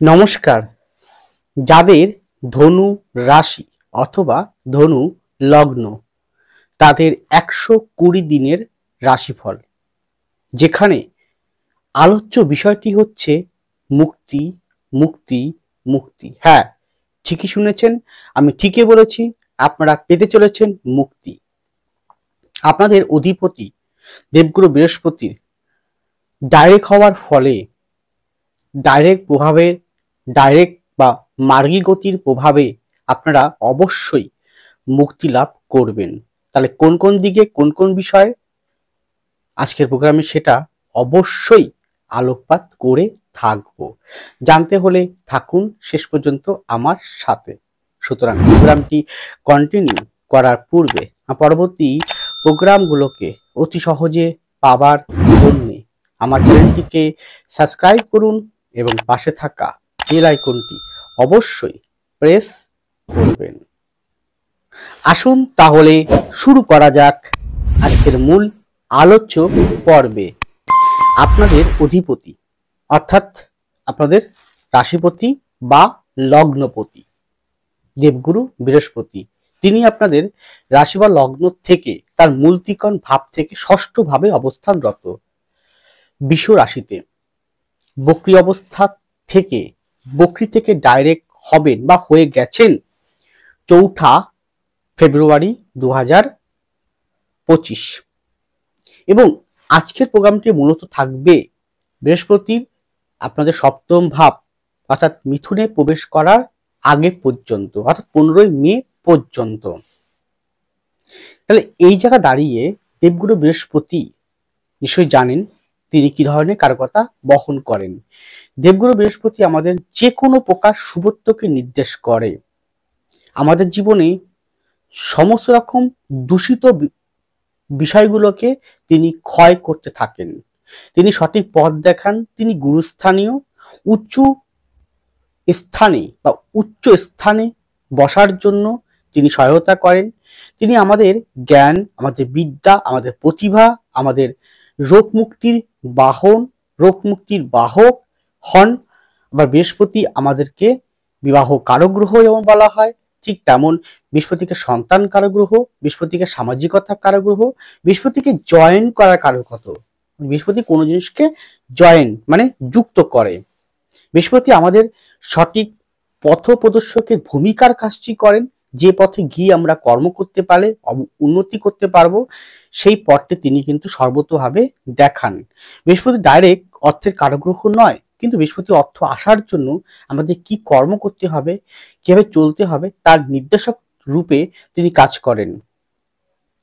নমস্কার। যাদের ধনু রাশি অথবা ধনু লগ্ন, তাদের 120 দিনের রাশিফল, যেখানে আলোচ্য বিষয়টি হচ্ছে মুক্তি, মুক্তি, মুক্তি। হ্যাঁ, ঠিকই শুনেছেন, আমি ঠিকই বলেছি। আপনারা পেতে চলেছেন মুক্তি। আপনাদের অধিপতি দেবগুরু বৃহস্পতির ডাইরেক্ট হওয়ার ফলে, ডাইরেক্ট বা মার্গী গতির প্রভাবে আপনারা অবশ্যই মুক্তি লাভ করবেন। তাহলে কোন কোন দিকে, কোন কোন বিষয়ে আজকের প্রোগ্রামে সেটা অবশ্যই আলোকপাত করে থাকবো। জানতে হলে থাকুন শেষ পর্যন্ত আমার সাথে। সুতরাং প্রোগ্রামটি কন্টিনিউ করার পূর্বে পরবর্তী প্রোগ্রামগুলোকে অতি সহজে পাবার জন্য আমার চ্যানেলটিকে সাবস্ক্রাইব করুন এবং পাশে থাকা বেল আইকনটি অবশ্যই প্রেস করবেন। আসুন তাহলে শুরু করা যাক আজকের মূল আলোচ্য পর্বে। আপনাদের অধিপতি অর্থাৎ আপনাদের রাশিপতি বা লগ্নপতি দেবগুরু বৃহস্পতি, তিনি আপনাদের রাশি বা লগ্ন থেকে তার মূল ত্রিকোণ ভাব থেকে ষষ্ঠ ভাবে অবস্থানরত বৃষ রাশিতে। বক্রী থেকে ডাইরেক্ট হবেন বা হয়ে গেছেন 4 ফেব্রুয়ারি 2025। এবং আজকের প্রোগ্রামটি মূলত থাকবে বৃহস্পতির আপনাদের সপ্তম ভাব অর্থাৎ মিথুনে প্রবেশ করার আগে পর্যন্ত, অর্থাৎ 15 মে পর্যন্ত। তাহলে এই জায়গা দাঁড়িয়ে দেবগুরু বৃহস্পতি নিশ্চয়ই জানেন তিনি কি ধরনের কারকতা বহন করেন। দেবগুরু বৃহস্পতি আমাদের যে কোনো প্রকার শুভত্বকে নির্দেশ করে। আমাদের জীবনে সমস্ত রকম দূষিত বিষয়গুলোকে তিনি ক্ষয় করতে থাকেন। তিনি সঠিক পথ দেখান। তিনি গুরুস্থানীয় উচ্চ স্থানে বসার জন্য তিনি সহায়তা করেন। তিনি আমাদের জ্ঞান, আমাদের বিদ্যা, আমাদের প্রতিভা, আমাদের রোগ মুক্তির বাহক হন। আবার বৃহস্পতি আমাদেরকে বিবাহ কারগ্রহ যেমন বলা হয়, ঠিক তেমন বৃহস্পতিকে সন্তান কারগ্রহ, বৃহস্পতিকে সামাজিকতা কারগ্রহ, বৃহস্পতিকে জয়েন করার কারকত। বৃহস্পতি কোনো জিনিসকে জয়েন মানে যুক্ত করে। বৃহস্পতি আমাদের সঠিক পথ প্রদর্শকের ভূমিকার কাজটি করেন। যে পথে গিয়ে আমরা কর্ম করতে পারলে উন্নতি করতে পারবো, সেই পথটি তিনি কিন্তু সর্বতোভাবে দেখান। বৃহস্পতি ডাইরেক্ট অর্থের কারগ্রহ নয়, কিন্তু বৃহস্পতি অর্থ আসার জন্য আমাদের কি কর্ম করতে হবে, কিভাবে চলতে হবে, তার নির্দেশক রূপে তিনি কাজ করেন।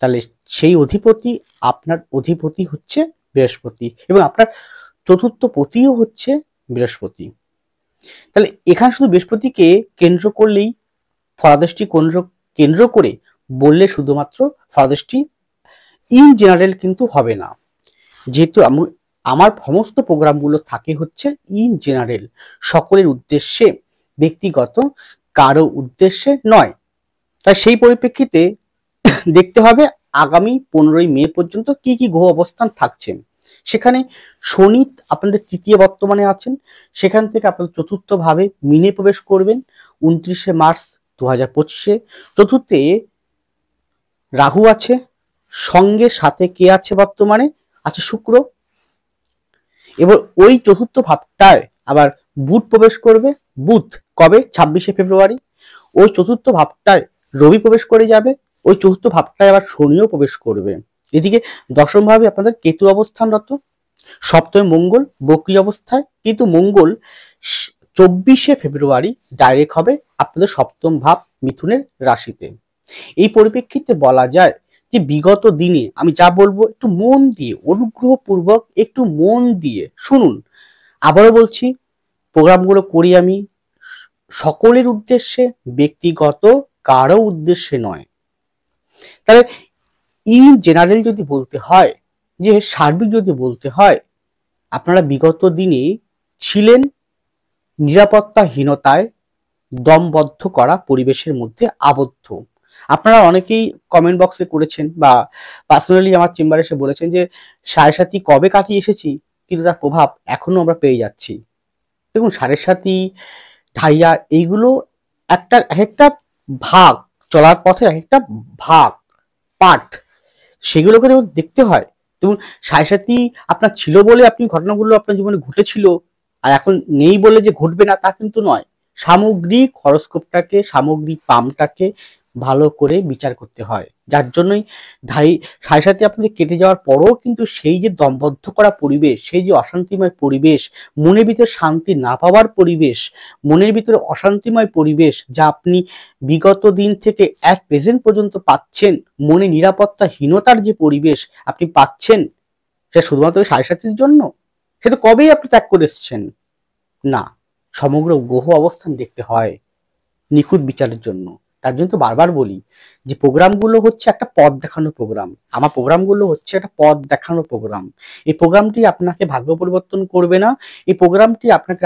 তাহলে সেই অধিপতি, আপনার অধিপতি হচ্ছে বৃহস্পতি এবং আপনার চতুর্থ পতিও হচ্ছে বৃহস্পতি। তাহলে এখানে শুধু বৃহস্পতিকে কেন্দ্র করলেই, ফলাদেশটি কেন্দ্র করে বললে শুধুমাত্র ফলাদেশটি ইন জেনারেল কিন্তু হবে না। যেহেতু আমার সমস্ত প্রোগ্রামগুলো থাকে হচ্ছে ইন জেনারেল, সকলের উদ্দেশ্যে, ব্যক্তিগত কারো উদ্দেশ্যে নয়। তাই সেই পরিপ্রেক্ষিতে দেখতে হবে আগামী 15 মে পর্যন্ত কি কি গ্রহ অবস্থান থাকছে। সেখানে শনি আপনাদের তৃতীয় বর্তমানে আছেন, সেখান থেকে আপনাদের চতুর্থ ভাবে মিনে প্রবেশ করবেন 29 মার্চ 2025। চতুর্থে রাহু আছে, সঙ্গে সাথে কে আছে বর্তমানে আছে শুক্র। এবার ওই চতুর্থ ভাবটায় আবার বুধ প্রবেশ করবে। বুধ কবে? 26 ফেব্রুয়ারি। ওই চতুর্থ ভাবটায় রবি প্রবেশ করে যাবে। ওই চতুর্থ ভাবটায় আবার শনিও প্রবেশ করবে। এদিকে দশম ভাবে আপনাদের কেতু অবস্থানরত, সপ্তমে মঙ্গল বক্রী অবস্থায়। কিন্তু মঙ্গল 24 ফেব্রুয়ারি ডাইরেক্ট হবে আপনাদের সপ্তম ভাব মিথুনের রাশিতে। এই পরিপ্রেক্ষিতে বলা যায় যে বিগত দিনে আমি যা বলবো একটু মন দিয়ে, অনুগ্রহপূর্বক একটু মন দিয়ে শুনুন। আবারও বলছি, প্রোগ্রামগুলো করি আমি সকলের উদ্দেশ্যে, ব্যক্তিগত কারো উদ্দেশ্যে নয়। তাহলে ইন জেনারেল যদি বলতে হয়, যে সার্বিক যদি বলতে হয়, আপনারা বিগত দিনে ছিলেন নিরাপত্তাহীনতায় দমবদ্ধ করা পরিবেশের মধ্যে আবদ্ধ। আপনারা অনেকেই কমেন্ট বক্সে করেছেন বা পার্সোনালি আমার চেম্বারে এসে বলেছেন যে 7.5 কবে কাটিয়ে এসেছি, কিন্তু তার প্রভাব এখনো আমরা পেয়ে যাচ্ছি। দেখুন, সাড়ে সাতি, ঢাইয়া এইগুলো এক একটা ভাগ, চলার পথে এক একটা ভাগ, পার্ট, সেগুলোকে যেমন দেখতে হয়। দেখুন, সাড়ে সাতি আপনার ছিল বলে আপনি ঘটনাগুলো আপনার জীবনে ঘটেছিল, আর এখন নেই বলে যে ঘটবে না তা কিন্তু নয়। সামগ্রিক হরস্কোপটাকে, সামগ্রিক পামটাকে ভালো করে বিচার করতে হয়। যার জন্যই সাড়ে সাতি আপনাদের কেটে যাওয়ার পরও কিন্তু সেই যে দমবদ্ধ করা পরিবেশ, সেই যে অশান্তিময় পরিবেশ, মনের ভিতরে শান্তি না পাওয়ার পরিবেশ, মনের ভিতরে অশান্তিময় পরিবেশ, যা আপনি বিগত দিন থেকে প্রেজেন্ট পর্যন্ত পাচ্ছেন, মনে নিরাপত্তাহীনতার যে পরিবেশ আপনি পাচ্ছেন, সেটা শুধুমাত্র সাড়ে সাতির জন্য? সে তো কবেই আপনি ত্যাগ করে এসেছেন। না, সমগ্র গ্রহ অবস্থান দেখতে হয় নিখুঁত বিচারের জন্য। তার জন্য তো বারবার বলি যে প্রোগ্রামগুলো হচ্ছে একটা পথ দেখানো প্রোগ্রাম। আমার প্রোগ্রামগুলো হচ্ছে একটা পথ দেখানো প্রোগ্রাম। এই প্রোগ্রামটি আপনাকে ভাগ্য পরিবর্তন করবে না। এই প্রোগ্রামটি আপনাকে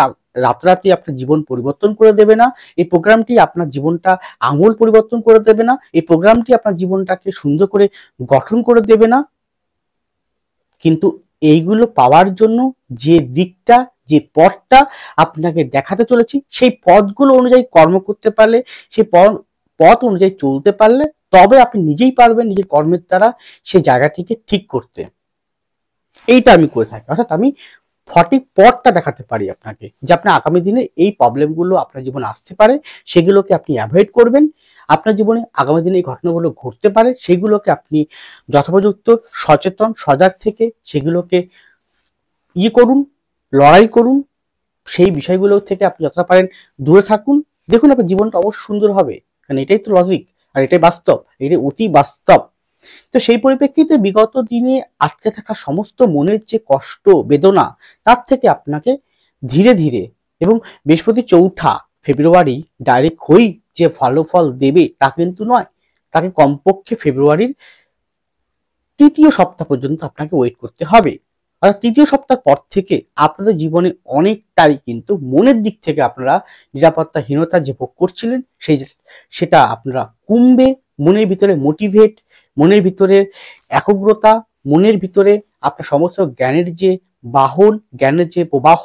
রাতারাতি আপনার জীবন পরিবর্তন করে দেবে না। এই প্রোগ্রামটি আপনার জীবনটা আঙুল পরিবর্তন করে দেবে না। এই প্রোগ্রামটি আপনার জীবনটাকে সুন্দর করে গঠন করে দেবে না। কিন্তু এইগুলো পাওয়ার জন্য যে দিকটা, যে পথটা আপনাকে দেখাতে চলেছি, সেই পথগুলো অনুযায়ী কর্ম করতে পারলে, সেই পথ অনুযায়ী চলতে পারলে, তবে আপনি নিজেই পারবেন নিজের কর্মের দ্বারা সেই জায়গাটিকে ঠিক করতে। এইটা আমি করে থাকি, অর্থাৎ আমি সঠিক পথটা দেখাতে পারি আপনাকে, যে আপনার আগামী দিনে এই প্রবলেমগুলো আপনার জীবনে আসতে পারে, সেগুলোকে আপনি অ্যাভয়েড করবেন। আপনার জীবনে আগামী দিনে এই ঘটনাগুলো ঘটতে পারে, সেগুলোকে আপনি যথোপযুক্ত সচেতন সজাগ থেকে সেগুলোকে করুন, লড়াই করুন। সেই বিষয়গুলো থেকে আপনি যতটা পারেন দূরে থাকুন। দেখুন, আপনার জীবনটা অবশ্যই সুন্দর হবে, কারণ এটাই তো লজিক, আর এটাই বাস্তব, এটাই অতি বাস্তব। তো সেই পরিপ্রেক্ষিতে বিগত দিনে আটকে থাকা সমস্ত মনের যে কষ্ট, বেদনা, তার থেকে আপনাকে ধীরে ধীরে, এবং বৃহস্পতি 4 ফেব্রুয়ারি ডাইরেক্ট হয়েই যে ভালো ফল দেবে তা কিন্তু নয়। তাকে কমপক্ষে ফেব্রুয়ারির 3য় সপ্তাহ পর্যন্ত আপনাকে ওয়েট করতে হবে। অর্থাৎ 3য় সপ্তাহ পর থেকে আপনাদের জীবনে অনেকটাই কিন্তু মনের দিক থেকে আপনারা নিরাপত্তাহীনতা যে ভোগ করছিলেন, সেটা আপনারা কমবে। মনের ভিতরে মোটিভেট, মনের ভিতরে একগ্রতা, মনের ভিতরে আপনার সমস্ত জ্ঞানের যে বাহন, জ্ঞানের যে প্রবাহ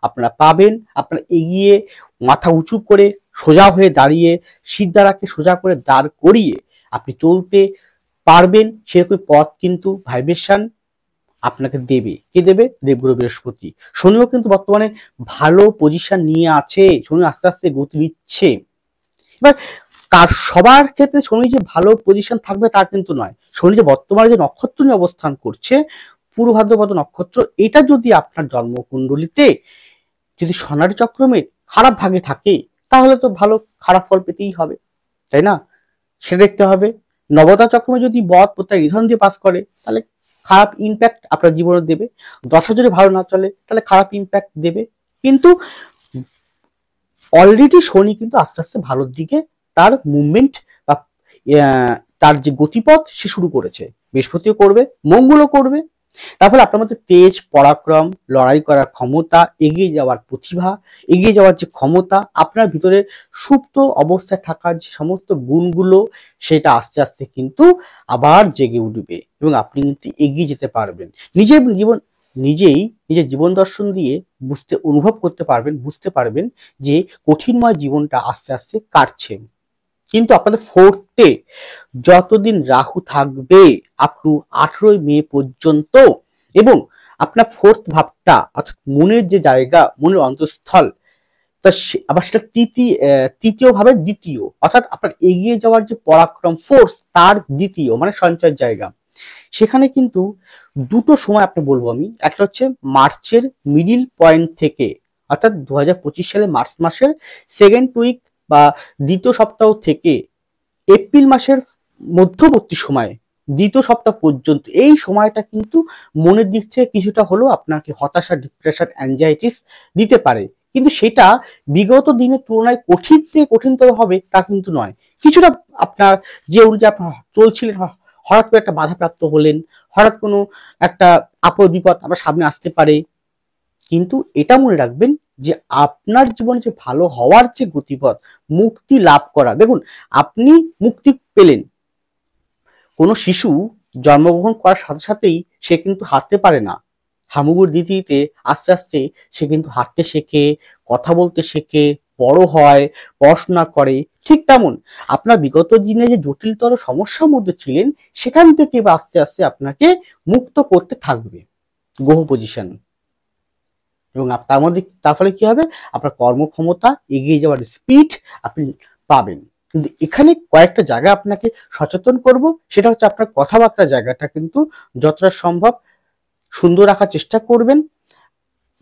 আপনারা পাবেন। আপনারা এগিয়ে মাথা উঁচু করে, সোজা হয়ে দাঁড়িয়ে, সিদ্ধারাকে সোজা করে দাঁড় করিয়ে আপনি চলতে পারবেন। সেরকম পথ কিন্তু ভাইব্রেশন আপনাকে দেবে। কে দেবে? দেবগুরু বৃহস্পতি। শনিও কিন্তু বর্তমানে ভালো পজিশন নিয়ে আছে, শনি আস্তে আস্তে গতি নিচ্ছে। এবার সবার ক্ষেত্রে শনি যে ভালো পজিশন থাকবে তা কিন্তু নয়। শনি যে বর্তমানে যে নক্ষত্র নিয়ে অবস্থান করছে, পূর্ব ভাদ্রপদ নক্ষত্র, এটা যদি আপনার জন্মকুণ্ডলিতে যদি সোনার চক্রমে খারাপ ভাগে থাকে, তাহলে তো ভালো খারাপ ফল পেতেই হবে, তাই না? সেটা দেখতে হবে। নবতা চক্রমে যদি বদ প্রত্যয় নিধন দিয়ে পাস করে, তাহলে খারাপ ইম্প্যাক্ট আপনার জীবনে দেবে। দশা যদি ভালো না চলে, তাহলে খারাপ ইম্প্যাক্ট দেবে। কিন্তু অলরেডি শনি কিন্তু আস্তে আস্তে ভালোর দিকে তার মুভমেন্ট বা তার যে গতিপথ সে শুরু করেছে। বৃহস্পতিও করবে, মঙ্গলও করবে। তার ফলে আপনার মধ্যে তেজ, পরাক্রম, লড়াই করার ক্ষমতা, এগিয়ে যাওয়ার প্রতিভা, এগিয়ে যাওয়ার যে ক্ষমতা, আপনার ভিতরে সুপ্ত অবস্থায় থাকা যে সমস্ত গুণগুলো, সেটা আস্তে আস্তে কিন্তু আবার জেগে উঠবে, এবং আপনি কিন্তু এগিয়ে যেতে পারবেন। নিজের জীবন দর্শন দিয়ে অনুভব করতে পারবেন, বুঝতে পারবেন যে কঠিনময় জীবনটা আস্তে আস্তে কাটছে। কিন্তু আপনাদের 4th যতদিন রাহু থাকবে আপ টু 18ই মে পর্যন্ত, এবং আপনার 4th ভাবটা অর্থাৎ মনের যে জায়গা, মনের অন্তঃস্থল, তা আবার সেটা তৃতীয় ভাবে দ্বিতীয়, অর্থাৎ আপনার এগিয়ে যাওয়ার যে পরাক্রম ফোর্স, তার দ্বিতীয় মানে সঞ্চয়ের জায়গা। সেখানে কিন্তু দুটো সময় আপনি বলবো আমি। একটা হচ্ছে মার্চের মিডিল পয়েন্ট থেকে, অর্থাৎ 2025 সালে মার্চ মাসের 2nd উইক বা দ্বিতীয় সপ্তাহ থেকে এপ্রিল মাসের মধ্যবর্তী সময়, দ্বিতীয় সপ্তাহ পর্যন্ত, এই সময়টা কিন্তু মনের দিক থেকে কিছুটা হলেও আপনাকে হতাশা, ডিপ্রেশন, অ্যাংজাইটিস দিতে পারে। কিন্তু সেটা বিগত দিনের তুলনায় কঠিন থেকে কঠিনতর হবে তা কিন্তু নয়। কিছুটা আপনার যে অনুযায়ী আপনার চলছিলেন, হঠাৎ করে একটা বাধাপ্রাপ্ত হলেন, হঠাৎ কোনো একটা আপদ বিপদ আপনার সামনে আসতে পারে। কিন্তু এটা মনে রাখবেন যে আপনার জীবনে যে ভালো হওয়ার যে গতিপথ, মুক্তি লাভ করা, দেখুন আপনি মুক্তি পেলেন। কোনো শিশু জন্মগ্রহণ করার সাথে সাথেই সে কিন্তু হাঁটতে পারে না, হামাগুড়ি দিতে দিতে আস্তে আস্তে সে কিন্তু হাঁটতে শেখে, কথা বলতে শেখে, বড় হয়, পড়াশোনা করে। ঠিক তেমন আপনার বিগত দিনে যে জটিলতর সমস্যার মধ্যে ছিলেন সেখান থেকে আস্তে আস্তে আপনাকে মুক্ত করতে থাকবে গ্রহ পজিশন। এবং তার ফলে কি হবে, আপনার কর্মক্ষমতা, এগিয়ে যাওয়ার স্পিড আপনি পাবেন। কিন্তু এখানে কয়েকটা জায়গা আপনাকে সচেতন করব, সেটা হচ্ছে আপনার কথাবার্তার জায়গাটা কিন্তু যতটা সম্ভব সুন্দর রাখার চেষ্টা করবেন।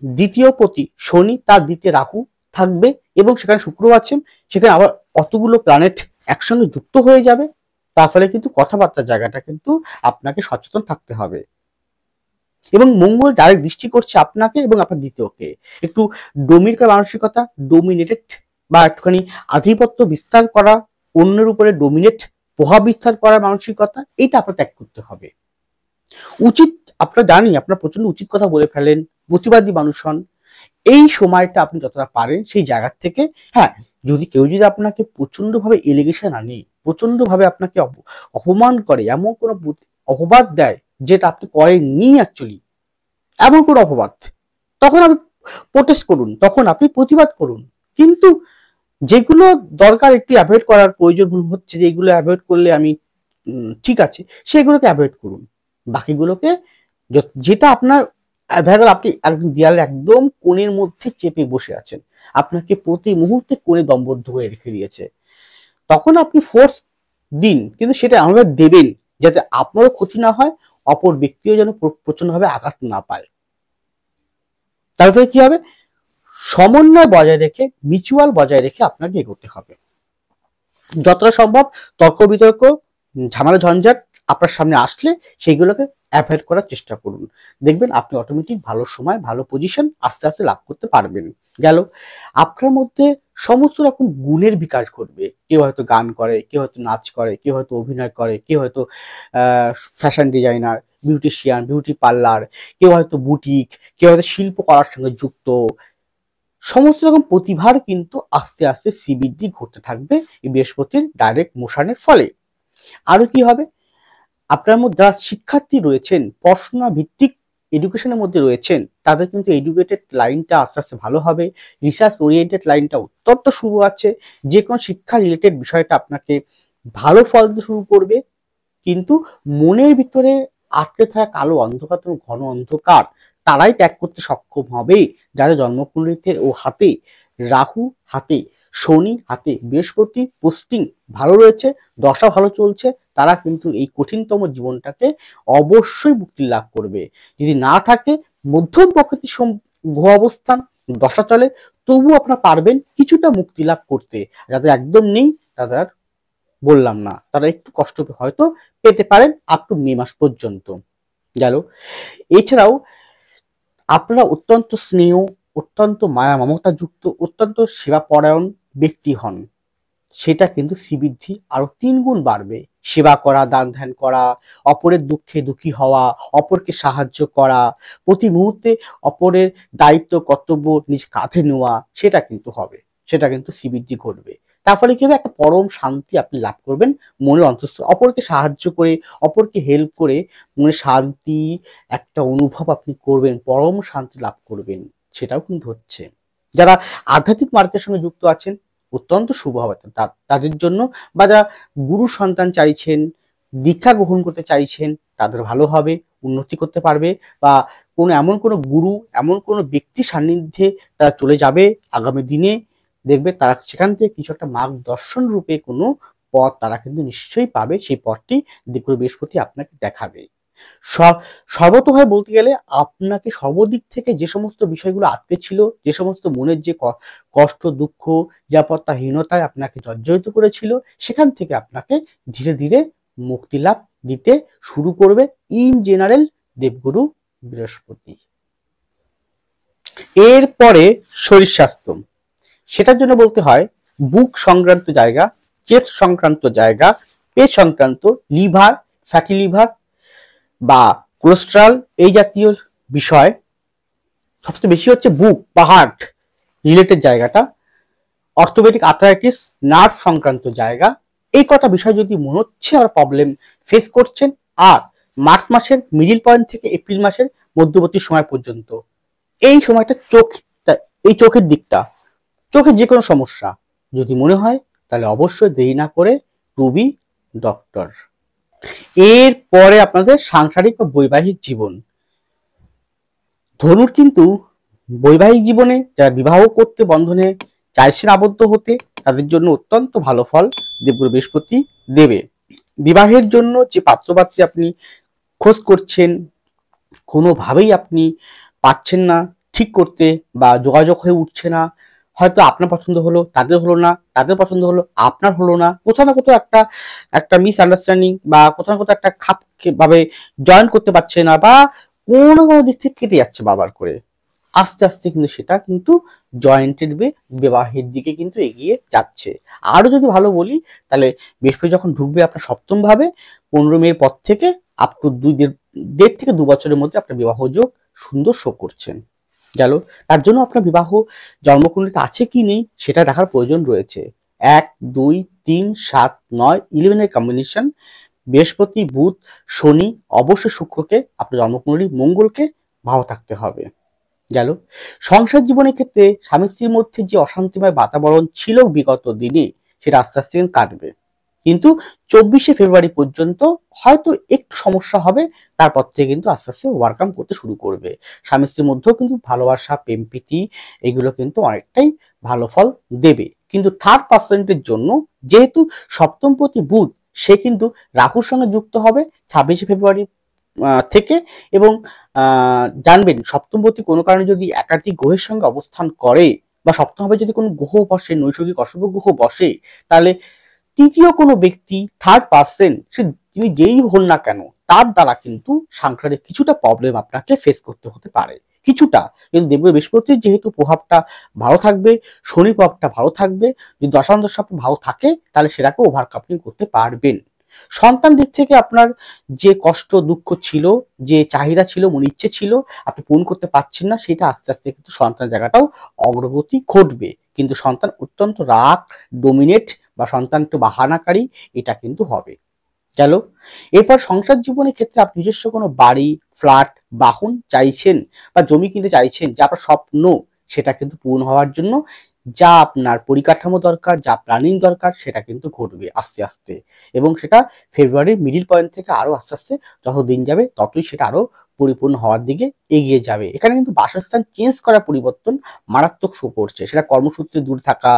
দ্বিতীয় পতি শনি, তার দ্বিতীয় রাহু থাকবে এবং সেখানে শুক্র আছেন, সেখানে আবার অতগুলো প্ল্যানেট একসঙ্গে যুক্ত হয়ে যাবে। তার ফলে কিন্তু কথাবার্তার জায়গাটা কিন্তু আপনাকে সচেতন থাকতে হবে। এবং মঙ্গল ডাইরেক্ট দৃষ্টি করছে আপনাকে এবং আপনার দ্বিতীয়কে। একটু ডোমিনকার মানসিকতা, ডোমিনেটেড বা একটুখানি আধিপত্য বিস্তার করা, অন্যের উপরে ডোমিনেট প্রভাব বিস্তার করার মানসিকতা, এটা আপনার ত্যাগ করতে হবে। উচিত, আপনারা জানি আপনারা প্রচন্ড উচিত কথা বলে ফেলেন, প্রতিবাদী মানুষ হন। এই সময়টা আপনি যতটা পারেন সেই জায়গা থেকে, হ্যাঁ, যদি কেউ যদি আপনাকে প্রচন্ড ভাবে এলিগেশন আনে, প্রচন্ড ভাবে আপনাকে অপমান করে, এমন কোনো অপবাদ দেয় যেটা আপনি করেননি অ্যাকচুয়ালি, এমন কোনো অপবাদ, তখন আপনি প্রোটেস্ট করুন, তখন আপনি প্রতিবাদ করুন। কিন্তু যেগুলো দরকার একটু অ্যাভয়েড করার প্রয়োজন হচ্ছে, যে এগুলো অ্যাভয়েড করলে আমি ঠিক আছে, সেগুলোকে অ্যাভয়েড করুন। বাকিগুলোকে যেটা আপনার ধরেন আপনি একদম দেয়ালে একদম কোণের মধ্যে চেপে বসে আছেন, আপনাকে প্রতি মুহূর্তে কোণে দমবদ্ধ হয়ে রেখে দিয়েছে, তখন আপনি ফোর্স দিন, কিন্তু সেটা এমনভাবে দেবেন যাতে আপনারও ক্ষতি না হয়, অপর ব্যক্তিও যেন প্রচন্ডভাবে আঘাত না পায়। তারপরে কি হবে, সমন্বয় বজায় রেখে, মিউচুয়াল বজায় রেখে আপনাকে এগোতে হবে। যতটা সম্ভব তর্ক বিতর্ক, ঝামেলা ঝঞ্ঝাট আপনার সামনে আসলে সেইগুলোকে অ্যাভয়েড করার চেষ্টা করুন। দেখবেন আপনি অটোমেটিক ভালো সময়, ভালো পজিশন আস্তে আস্তে লাভ করতে পারবেন। গেল, আপনার মধ্যে সমস্ত রকম গুণের বিকাশ ঘটবে। কেউ হয়তো গান করে, কেউ হয়তো নাচ করে, কেউ হয়তো অভিনয় করে, কেউ হয়তো fashion designer, beautician, beauty parlour, কেউ হয়তো বুটিক, কেউ হয়তো শিল্পকলার সঙ্গে যুক্ত। সমস্ত রকম প্রতিভার কিন্তু আস্তে আস্তে শ্রীবৃদ্ধি ঘটতে থাকবে এই বৃহস্পতির ডাইরেক্ট মোশনের ফলে। আরো কি হবে, আপনার মধ্যে যারা শিক্ষার্থী রয়েছেন, পড়াশোনা ভিত্তিক এডুকেশনের মধ্যে রয়েছেন, তাদের কিন্তু এডুকেটেড লাইনটা আস্তে আস্তে ভালো হবে। রিসার্চ ওরিয়েন্টেড লাইনটা অত্যন্ত শুরু আছে। যে কোনো শিক্ষা রিলেটেড বিষয়টা আপনাকে ভালো ফল দিতে শুরু করবে। কিন্তু মনের ভিতরে আটকে থাকা কালো অন্ধকার, ঘন অন্ধকার, তারাই ত্যাগ করতে সক্ষম হবে যাদের জন্মকুণ্ডলিতে ও হাতে রাহু, হাতে শনি, হাতে বৃহস্পতি পোস্টিং ভালো রয়েছে, দশা ভালো চলছে, তারা কিন্তু এই কঠিনতম জীবনটাকে অবশ্যই মুক্তি লাভ করবে। যদি না থাকে, মধ্যম প্রকৃতির গ্রহ অবস্থান, দশা চলে, তবু আপনারা পারবেন কিছুটা মুক্তি লাভ করতে। যাদের একদম নেই, তাদের বললাম না, তারা একটু কষ্ট হয়তো পেতে পারেন আপ টু মে মাস পর্যন্ত। গেল, এছাড়াও আপনারা অত্যন্ত স্নেহ, অত্যন্ত মায়া মমতা যুক্ত, অত্যন্ত সেবাপরায়ণ ব্যক্তি হন, সেটা কিন্তু শ্রীবৃদ্ধি আরো 3 গুণ বাড়বে। সেবা করা, দান ধ্যান করা, অপরের দুঃখে দুঃখী হওয়া, অপরকে সাহায্য করা, প্রতি মুহূর্তে অপরের দায়িত্ব কর্তব্য নিজ কাঁধে নেওয়া, সেটা কিন্তু হবে, সেটা কিন্তু শ্রীবৃদ্ধি ঘটবে। তার ফলে কি হবে, একটা পরম শান্তি আপনি লাভ করবেন মনের অন্তঃস্থ, অপরকে সাহায্য করে, অপরকে হেল্প করে মনে শান্তি একটা অনুভব আপনি করবেন, পরম শান্তি লাভ করবেন, সেটাও কিন্তু হচ্ছে। যারা আধ্যাত্মিক মার্গের সঙ্গে যুক্ত আছেন, অত্যন্ত শুভ হবে তাদের জন্য, বা যারা গুরু সন্তান চাইছেন, দীক্ষা গ্রহণ করতে চাইছেন, তাদের ভালো হবে, উন্নতি করতে পারবে, বা এমন কোনো গুরু, এমন কোনো ব্যক্তি সান্নিধ্যে তারা চলে যাবে আগামী দিনে, দেখবে তারা সেখান থেকে কিছু একটা মার্গদর্শন রূপে কোনো পথ তারা কিন্তু নিশ্চয়ই পাবে। সেই পথটি দেবগুরু বৃহস্পতি আপনাকে দেখাবে। সর্বতভাবে বলতে গেলে আপনাকে সর্বদিক থেকে যে সমস্ত বিষয়গুলো আটকে ছিল, যে সমস্ত মনের যে কষ্ট, দুঃখ, নিরাপত্তাহীনতায় আপনাকে জর্জরিত করেছিল, সেখান থেকে আপনাকে ধীরে ধীরে মুক্তি লাভ দিতে শুরু করবে ইন জেনারেল দেবগুরু বৃহস্পতি। এরপরে শরীর স্বাস্থ্য, সেটার জন্য বলতে হয় বুক সংক্রান্ত জায়গা, চেস্ট সংক্রান্ত জায়গা, পেট সংক্রান্ত, লিভার, ফ্যাটি লিভার বা কোলেস্ট্রল, এই জাতীয় বিষয় সবচেয়ে বেশি হচ্ছে বুক বা হার্ট রিলেটেড জায়গাটা, অর্থোপেডিক আর্থ্রাইটিস, নার্ভ সংক্রান্ত জায়গা, এই কটা বিষয় যদি মনে হচ্ছে আর প্রবলেম ফেস করছেন, আর মার্চ মাসের মিডিল পয়েন্ট থেকে এপ্রিল মাসের মধ্যবর্তী সময় পর্যন্ত এই সময়টা এই চোখের দিকটা, চোখের যে কোনো সমস্যা যদি মনে হয় তাহলে অবশ্যই দেরি না করে টু বি ডক্টর। এরপরে আপনাদের সাংসারিক বা বৈবাহিক জীবন। ধনুর কিন্তু বৈবাহিক জীবনে যারা বিবাহ করতে বন্ধনে চাইছেন আবদ্ধ হতে, তাদের জন্য অত্যন্ত ভালো ফল দেবগুরু বৃহস্পতি দেবে। বিবাহের জন্য যে পাত্রপাত্রী আপনি খোঁজ করছেন, কোনোভাবেই আপনি পাচ্ছেন না ঠিক করতে, বা যোগাযোগ হয়ে উঠছে না, হয়তো আপনার পছন্দ হলো তাদের হলো না, তাদের পছন্দ হলো আপনার হলো না, কোথাও না কোথাও একটা একটা মিসআন্ডারস্ট্যান্ডিং বা কোথাও না কোথাও একটা খাপ ভাবে জয়েন করতে পারছে না, বা কোনো না কোনো দিক থেকে কেটে যাচ্ছে বারবার করে। আস্তে আস্তে কিন্তু সেটা কিন্তু জয়েন্টেড বিবাহের দিকে কিন্তু এগিয়ে যাচ্ছে। আরো যদি ভালো বলি তাহলে বৃহস্পতি যখন ঢুকবে আপনার সপ্তম ভাবে 15 মে পর থেকে আপ টু 1.5 থেকে 2 বছরের মধ্যে আপনার বিবাহ যোগ সুন্দর শো করছেন। গেল, তার জন্য আপনার বিবাহ জন্মকুণ্ডলিতে আছে কি নেই সেটা দেখার প্রয়োজন রয়েছে। 1, 2, 3, 7, 9, 11 কম্বিনেশন, বৃহস্পতি, বুধ, শনি, অবশ্যই শুক্রকে, আপনার জন্মকুণ্ডলী মঙ্গলকে ভালো থাকতে হবে। গেল, সংসার জীবনের ক্ষেত্রে স্বামী স্ত্রীর মধ্যে যে অশান্তিময় বাতাবরণ ছিল বিগত দিনে সেটা আস্তে আস্তে কাটবে, কিন্তু 24 ফেব্রুয়ারি পর্যন্ত হয়তো একটু সমস্যা হবে, তারপর থেকে কিন্তু আস্তে আস্তে ওভারকাম করতে শুরু করবে। স্বামী স্ত্রীর মধ্যেও কিন্তু ভালোবাসা, প্রেম প্রীতি এগুলো কিন্তু অনেকটাই ভালো ফল দেবে। কিন্তু থার্ড পার্সেন্টের জন্য যেহেতু সপ্তমপতি বুধ সে কিন্তু রাহুর সঙ্গে যুক্ত হবে 26 ফেব্রুয়ারি থেকে, এবং জানবেন সপ্তমপতি কোনো কারণে যদি একাধিক গ্রহের সঙ্গে অবস্থান করে, বা সপ্তমভাবে যদি কোনো গ্রহ বসে, নৈসর্গিক অশুভ গ্রহ বসে, তাহলে তৃতীয় কোনো ব্যক্তি, থার্ড পার্সন, সে তিনি যেই হন না কেন, তার দ্বারা কিন্তু সাংসারিক কিছুটা প্রবলেম আপনাকে ফেস করতে হতে পারে, কিছুটা। কিন্তু দেবগুরু বৃহস্পতির যেহেতু প্রভাবটা ভালো থাকবে, শনি প্রভাবটা ভালো থাকবে, যদি দশান্তদশা ভালো থাকে তাহলে সেটাকে ওভারকাম করতে পারবেন। সন্তান দিক থেকে আপনার যে কষ্ট দুঃখ ছিল, যে চাহিদা ছিল, মনে ইচ্ছে ছিল, আপনি পূরণ করতে পারছেন না, সেটা আস্তে আস্তে কিন্তু সন্তান জায়গাটাও অগ্রগতি ঘটবে। কিন্তু সন্তান অত্যন্ত রাগ, ডোমিনেট, বা সন্তান একটু বাহানাকারী, এটা কিন্তু হবে। গেল, এরপর সংসার জীবনের ক্ষেত্রে আপনি নিজস্ব কোনো বাড়ি, ফ্ল্যাট, বাহন চাইছেন, বা জমি কিনতে চাইছেন, যা আপনার স্বপ্ন, সেটা কিন্তু পূরণ হওয়ার জন্য যা আপনার পরিকাঠামো দরকার, যা প্ল্যানিং দরকার, সেটা কিন্তু ঘটবে আস্তে আস্তে, এবং সেটা ফেব্রুয়ারির মিডিল পয়েন্ট থেকে আরো আস্তে আস্তে যত দিন যাবে ততই সেটা আরো পরিপূর্ণ হওয়ার দিকে এগিয়ে যাবে। এখানে কিন্তু বাসস্থান চেঞ্জ করা পরিবর্তন মারাত্মক শো করছে, সেটা কর্মসূত্রে দূর থাকা,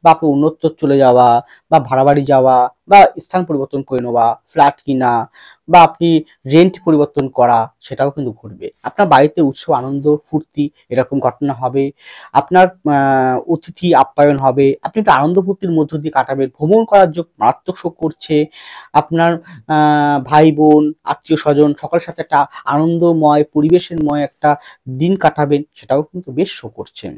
বা আপনি অন্যত্র চলে যাওয়া, বা ভাড়া বাড়ি যাওয়া, বা স্থান পরিবর্তন করে নেওয়া, ফ্ল্যাট কিনা, বা আপনি রেন্ট পরিবর্তন করা, সেটাও কিন্তু ঘটবে। আপনার বাড়িতে উৎসব, আনন্দ, ফুর্তি এরকম ঘটনা হবে, আপনার অতিথি আপ্যায়ন হবে, আপনি একটু আনন্দ ফুর্তির মধ্য দিয়ে কাটাবেন, ভ্রমণ করার যোগ মারাত্মক শো করছে, আপনার ভাই বোন, আত্মীয় স্বজন সকলের সাথে একটা আনন্দময় পরিবেশেরময় একটা দিন কাটাবেন, সেটাও কিন্তু বেশ শো করছেন।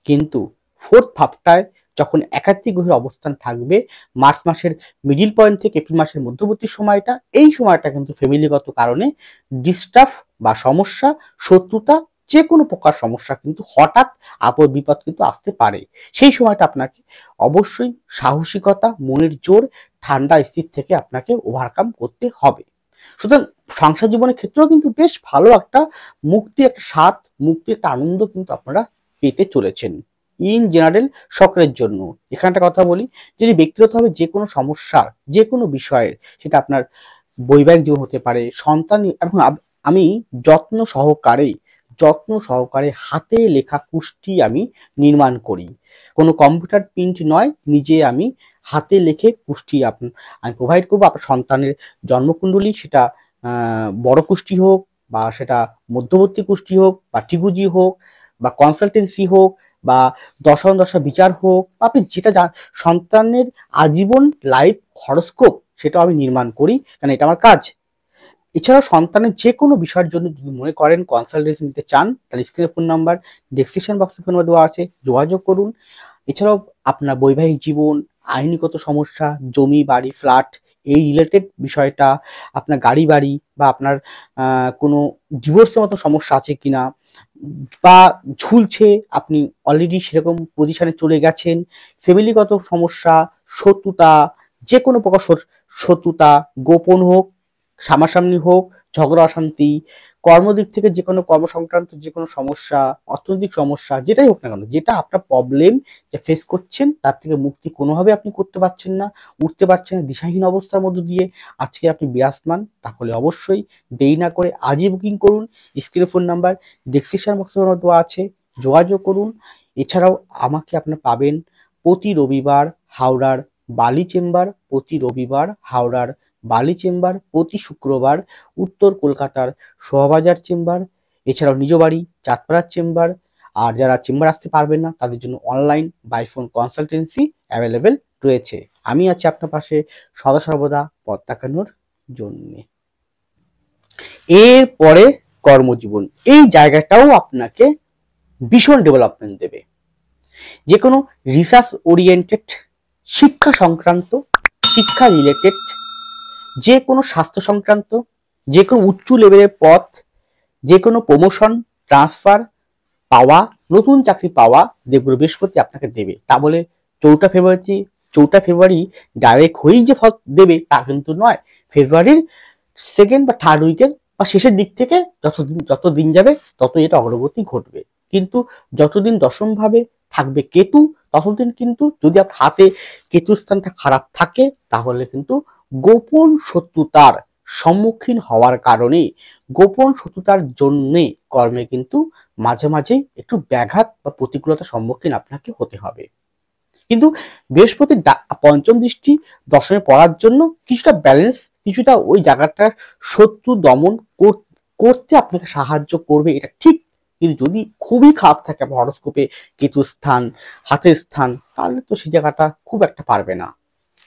কিন্তু ফোর্থ ভাবটায় যখন একাধিক গ্রহের অবস্থান থাকবে, মার্চ মাসের মিডিল পয়েন্ট থেকে এপ্রিল মাসের মধ্যবর্তী সময়টা, এই সময়টা কিন্তু ফ্যামিলিগত কারণে ডিস্টার্ব বা সমস্যা, শত্রুতা, যে কোনো প্রকার সমস্যা কিন্তু হঠাৎ আপদ বিপদ কিন্তু আসতে পারে। সেই সময়টা আপনাকে অবশ্যই সাহসিকতা, মনের জোর, ঠান্ডা স্থির থেকে আপনাকে ওভারকাম করতে হবে। সুতরাং সংসার জীবনের ক্ষেত্রেও কিন্তু বেশ ভালো একটা মুক্তি, একটা স্বাদ, মুক্তি, একটা আনন্দ কিন্তু আপনারা পেতে চলেছেন ইন জেনারেল সকলের জন্য। এখানটা কথা বলি, যদি ব্যক্তিগতভাবে যে কোনো সমস্যার, যে কোনো বিষয়ের, সেটা আপনার বৈবাহিক জীবন হতে পারে, সন্তান, এখন আমি যত্ন সহকারে হাতে লেখা কুষ্টি আমি নির্মাণ করি, কোনো কম্পিউটার প্রিন্ট নয়, নিজে আমি হাতে লেখে কুষ্টি আমি প্রোভাইড করবো। আপনার সন্তানের জন্মকুণ্ডলী, সেটা বড় কুষ্টি হোক, বা সেটা মধ্যবর্তী কুষ্টি হোক, বা টিগুজি হোক, বা কনসালটেন্সি হোক, বা দশা বিচার হোক, আপনি যেটা সন্তানের আজীবন লাইফ হরস্কোপ, সেটাও আমি নির্মাণ করি, কারণ এটা আমার কাজ। এছাড়াও সন্তানের যে কোনো বিষয়ের জন্য যদি মনে করেন কনসালটেন্সি নিতে চান, তাহলে স্ক্রিনে ফোন নাম্বার, ডেসক্রিপশন বক্সে ফোন নাম্বার দেওয়া আছে, যোগাযোগ করুন। এছাড়াও আপনার বৈবাহিক জীবন, আইনিগত সমস্যা, জমি, বাড়ি, ফ্ল্যাট, এই রিলেটেড বিষয়টা, আপনার গাড়ি বাড়ি, বা আপনার কোনো ডিভোর্সের মতো সমস্যা আছে কিনা, বা ঝুলছে, আপনি অলরেডি সেরকম পজিশনে চলে গেছেন, ফ্যামিলিগত সমস্যা, শত্রুতা, যে কোনো প্রকার শত্রুতা, গোপন হোক, সামনাসামনি হোক, ঝগড়া অশান্তি, কর্মদিক থেকে যে কোনো কর্ম সংক্রান্ত যে কোনো সমস্যা, অর্থনৈতিক সমস্যা যেটাই হোক না কেন, যেটা আপনার প্রবলেম যে ফেস করছেন তার থেকে মুক্তি কোনোভাবে আপনি করতে পারছেন না, উঠতে পারছেন না, দিশাহীন অবস্থার মধ্য দিয়ে আজকে আপনি বিরাজমান, তাহলে অবশ্যই দেরি না করে আজই বুকিং করুন। স্ক্রিনে ফোন নাম্বার ডেসক্রিপশন বক্সে দেওয়া আছে, যোগাযোগ করুন। এছাড়াও আমাকে আপনারা পাবেন প্রতি রবিবার হাওড়ার বালি চেম্বার, প্রতি রবিবার হাওড়ার বালি চেম্বার, প্রতি শুক্রবার উত্তর কলকাতার শোভাবাজার চেম্বার, এছাড়াও নিজ বাড়ি চাঁদপাড়ার চেম্বার। আর যারা চেম্বার আসতে পারবেন না তাদের জন্য online by phone consultancy available রয়েছে। আমি আছি আপনার পাশে সদা সর্বদা পথ দেখানোর জন্যে। এরপরে কর্মজীবন, এই জায়গাটাও আপনাকে ভীষণ ডেভেলপমেন্ট দেবে। যে কোনো রিসার্চ ওরিয়েন্টেড, শিক্ষা সংক্রান্ত, শিক্ষা রিলেটেড, যে কোনো স্বাস্থ্য সংক্রান্ত, যে কোনো উচ্চ লেভেলের পথ, যে কোনো প্রমোশন, ট্রান্সফার পাওয়া, নতুন চাকরি পাওয়া দেবগুরু বৃহস্পতি আপনাকে দেবে। তা বলে 4 ফেব্রুয়ারি ডাইরেক্ট হয়েই যে ফল দেবে তা কিন্তু নয়। ফেব্রুয়ারির সেকেন্ড বা থার্ড উইকের বা শেষের দিক থেকে যত দিন যাবে তত এটা অগ্রগতি ঘটবে। কিন্তু যতদিন দশম ভাবে থাকবে কেতু, ততদিন কিন্তু যদি আপনার হাতে কেতু স্থানটা খারাপ থাকে তাহলে কিন্তু গোপন শত্রুতার সম্মুখীন হওয়ার কারণে, গোপন শত্রুতার জন্যে কর্মে কিন্তু মাঝে মাঝে একটু ব্যাঘাত বা প্রতিকূলতার সম্মুখীন আপনাকে হতে হবে। কিন্তু বৃহস্পতির পঞ্চম দৃষ্টি দশমে পড়ার জন্য কিছুটা ব্যালেন্স, কিছুটা ওই জায়গাটা শত্রু দমন করতে আপনাকে সাহায্য করবে, এটা ঠিক। কিন্তু যদি খুবই খারাপ থাকে আপনার হরোস্কোপে কেতু স্থান, হাতের স্থান, তাহলে তো সেই জায়গাটা খুব একটা পারবে না।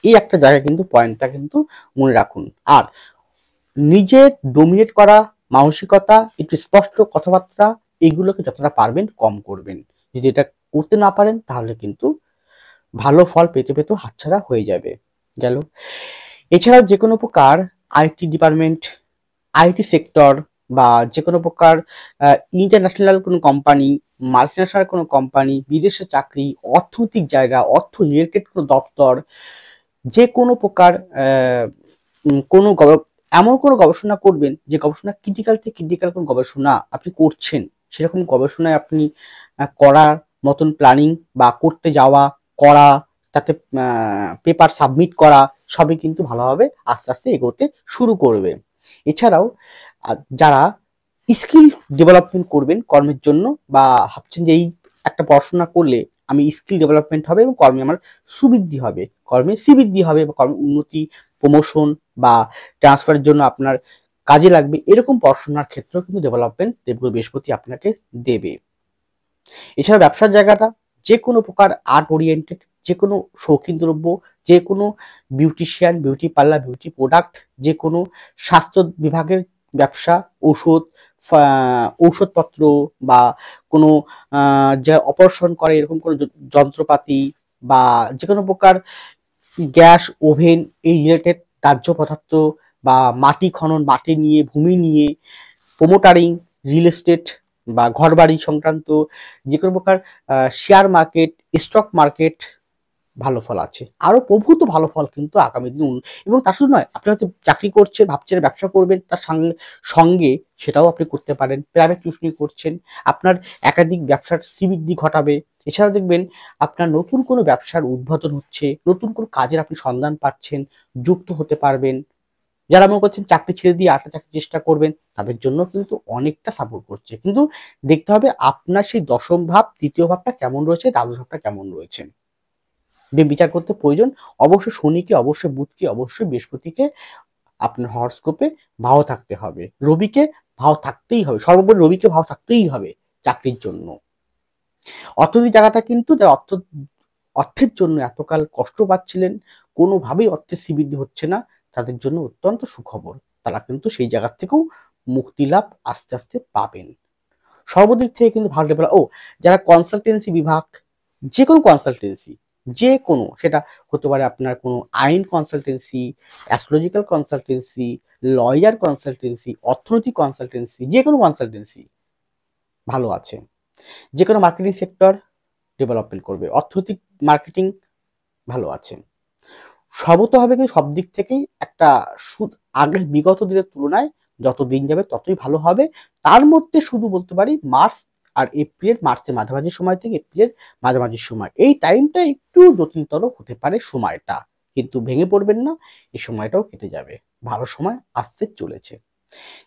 এই একটা জায়গা কিন্তু পয়েন্টটা কিন্তু মনে রাখুন। আর নিজের ডোমিনেট করা মানসিকতা, একটু স্পষ্ট কথাবার্তা, এগুলোকে যতটা পারবেন কম করবেন। যদি এটা করতে না পারেন তাহলে কিন্তু ভালো ফল পেতে পেতেও হাতছাড়া হয়ে যাবে গেল। এছাড়াও যে কোনো প্রকার আইটি ডিপার্টমেন্ট, আইটি সেক্টর বা যে কোনো প্রকার ইন্টারন্যাশনাল কোনো কোম্পানি, মাল্টিন্যাশনাল কোনো কোম্পানি, বিদেশে চাকরি, অর্থনৈতিক জায়গা, অর্থ রিলেটেড কোনো দপ্তর, যে কোনো প্রকার কোনো এমন কোনো গবেষণা করবেন যে গবেষণা ক্রিটিক্যাল থেকে ক্রিটিক্যাল কোনো গবেষণা আপনি করছেন, সেরকম গবেষণায় আপনি করার মতন প্ল্যানিং বা করতে যাওয়া, করা, তাতে পেপার সাবমিট করা, সবই কিন্তু ভালোভাবে আস্তে আস্তে এগোতে শুরু করবে। এছাড়াও যারা স্কিল ডেভেলপমেন্ট করবেন কর্মের জন্য, বা ভাবছেন যে এই একটা পড়াশোনা করলে আমি স্কিল ডেভেলপমেন্ট হবে এবং কর্মে আমার সুবৃদ্ধি হবে, কর্মে শ্রীবৃদ্ধি হবে, বা কর্মে উন্নতি, প্রমোশন বা ট্রান্সফারের জন্য আপনার কাজে লাগবে, এরকম পড়াশোনার ক্ষেত্রেও কিন্তু ডেভেলপমেন্ট দেবগুরু বৃহস্পতি আপনাকে দেবে। এছাড়া ব্যবসার জায়গাটা যে কোনো প্রকার আর্ট ওরিয়েন্টেড, যে কোনো শৌখিন দ্রব্য, যে কোনো beautician, beauty parlour, beauty product, যে কোনো স্বাস্থ্য বিভাগের ব্যবসা, ঔষধপত্র বা কোনো যা অপারেশন করে এরকম কোনো যন্ত্রপাতি, বা যে কোনো প্রকার গ্যাস ওভেন এই রিলেটেড দাহ্য পদার্থ, বা মাটি খনন, মাটি নিয়ে, ভূমি নিয়ে, প্রোমোটারিং, রিয়েল এস্টেট বা ঘরবাড়ি সংক্রান্ত যে কোনো প্রকার শেয়ার মার্কেট, স্টক মার্কেট, ভালো ফল আছে। আরো প্রভূত ভালো ফল কিন্তু আগামী দিন। এবং তা শুধু নয়, আপনি হয়তো চাকরি করছেন, ভাবছেন ব্যবসা করবেন, তার সঙ্গে সেটাও আপনি করতে পারেন। প্রাইভেট টিউশনি করছেন, আপনার একাধিক ব্যবসার শ্রীবৃদ্ধি ঘটাবে। এছাড়াও দেখবেন আপনার নতুন কোনো ব্যবসার উদ্বোধন হচ্ছে, নতুন কোনো কাজের আপনি সন্ধান পাচ্ছেন, যুক্ত হতে পারবেন। যারা মনে করছেন চাকরি ছেড়ে দিয়ে আরেকটা চাকরির চেষ্টা করবেন, তাদের জন্য কিন্তু অনেকটা সাপোর্ট করছে। কিন্তু দেখতে হবে আপনার সেই দশম ভাব, তৃতীয় ভাবটা কেমন রয়েছে, দ্বাদশ ভাবটা কেমন রয়েছে, বিচার করতে প্রয়োজন। অবশ্যই শনিকে, অবশ্যই বুধকে, অবশ্যই বৃহস্পতিকে আপনার হরস্কোপে ভাও থাকতে হবে, রবিকে ভাও থাকতেই হবে, সর্বোপরি রবিকে ভাও থাকতেই হবে চাকরির জন্য। অর্থনৈতিক জায়গাটা কিন্তু, যারা অর্থের জন্য এতকাল কষ্ট পাচ্ছিলেন, কোনোভাবেই অর্থের শ্রীবৃদ্ধি হচ্ছে না, তাদের জন্য অত্যন্ত সুখবর। তারা কিন্তু সেই জায়গা থেকেও মুক্তি লাভ আস্তে আস্তে পাবেন। সর্বদিক থেকে কিন্তু ভালো ডেভেলপ। যারা কনসালটেন্সি বিভাগ, যে কোনো কনসালটেন্সি, যে কোনো, সেটা হতে পারে আপনার কোনো আইন consultancy, astrological consultancy, lawyer consultancy, অর্থনৈতিক কনসালটেন্সি, যে কোনো কনসালটেন্সি ভালো আছে। যে কোনো মার্কেটিং সেক্টর ডেভেলপমেন্ট করবে, অর্থনৈতিক মার্কেটিং ভালো আছে। সর্বতভাবে কিন্তু সব দিক থেকেই একটা আগের বিগত দিনের তুলনায় যত দিন যাবে ততই ভালো হবে। তার মধ্যে শুধু বলতে পারি মার্চ আর এপ্রিল, মার্চের মাঝামাঝি সময় থেকে এপ্রিলের মাঝামাঝি সময়, এই টাইমটা একটু জটিলতর হতে পারে সময়টা, কিন্তু ভেঙে পড়বেন না, এই সময়টাও কেটে যাবে, ভালো সময় আসতে চলেছে।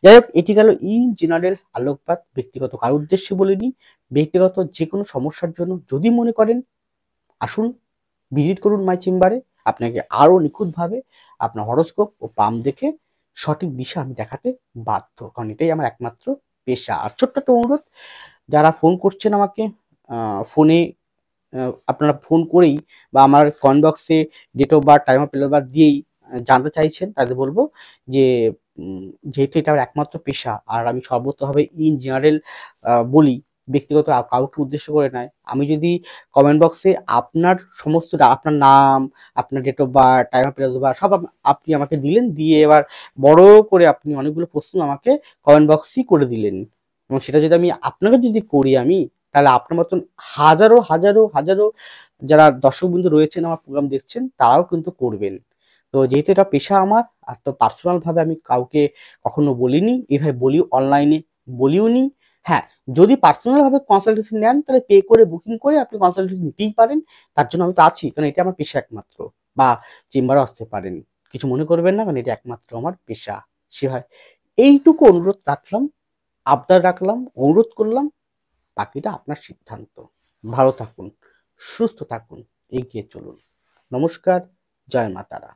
যাই হোক, এটি গেল ইন জেনারেল আলোকপাত, ব্যক্তিগত কারোর উদ্দেশ্যে বলিনি। ব্যক্তিগত যে কোনো সমস্যার জন্য যদি মনে করেন, আসুন ভিজিট করুন মাই চেম্বারে, আপনাকে আরো নিখুঁতভাবে আপনার হরোস্কোপ ও পাম দেখে সঠিক দিশা আমি দেখাতে বাধ্য, কারণ এটাই আমার একমাত্র পেশা। আর ছোট্ট একটা অনুরোধ, যারা ফোন করছেন আমাকে, ফোনে আপনারা ফোন করেই বা আমার কমেন্ট বক্সে date of birth, time of date of birth দিয়েই জানতে চাইছেন, তাদের বলবো যে যেহেতু এটা আমার একমাত্র পেশা আর আমি সর্বতভাবে ইন জেনারেল বলি, ব্যক্তিগত কাউকে উদ্দেশ্য করে নয়, আমি যদি কমেন্ট বক্সে আপনার সমস্ত আপনার নাম, আপনার date of birth, time of date of birth সব আপনি আমাকে দিলেন, দিয়ে এবার বড় করে আপনি অনেকগুলো প্রশ্ন আমাকে কমেন্ট বক্সই করে দিলেন, এবং সেটা যদি আমি আপনাকে যদি করি আমি, তাহলে আপনার মতন হাজারো হাজারো হাজারো যারা দর্শকবৃন্দ রয়েছেন আমার প্রোগ্রাম দেখছেন, তারাও কিন্তু করবেন। তো যেহেতু এটা পেশা আমার, আর তো পার্সোনাল ভাবে আমি কাউকে কখনো বলিনি, এভাবে বলি অনলাইনে বলিও নি। হ্যাঁ, যদি পার্সোনাল ভাবে কনসালটেন্সি নেন তাহলে পে করে বুকিং করে আপনি কনসালটেন্সি নিতেই পারেন, তার জন্য আমি তো আছি, কারণ এটা আমার পেশা একমাত্র। বা চেম্বারও আসতে পারেন, কিছু মনে করবেন না, কারণ এটা একমাত্র আমার পেশা। সে হয় এইটুকু অনুরোধ রাখলাম, আবদার রাখলাম, অনুরোধ করলাম, বাকিটা আপনার সিদ্ধান্ত। ভালো থাকুন, সুস্থ থাকুন, এগিয়ে চলুন। নমস্কার, জয় মা তারা।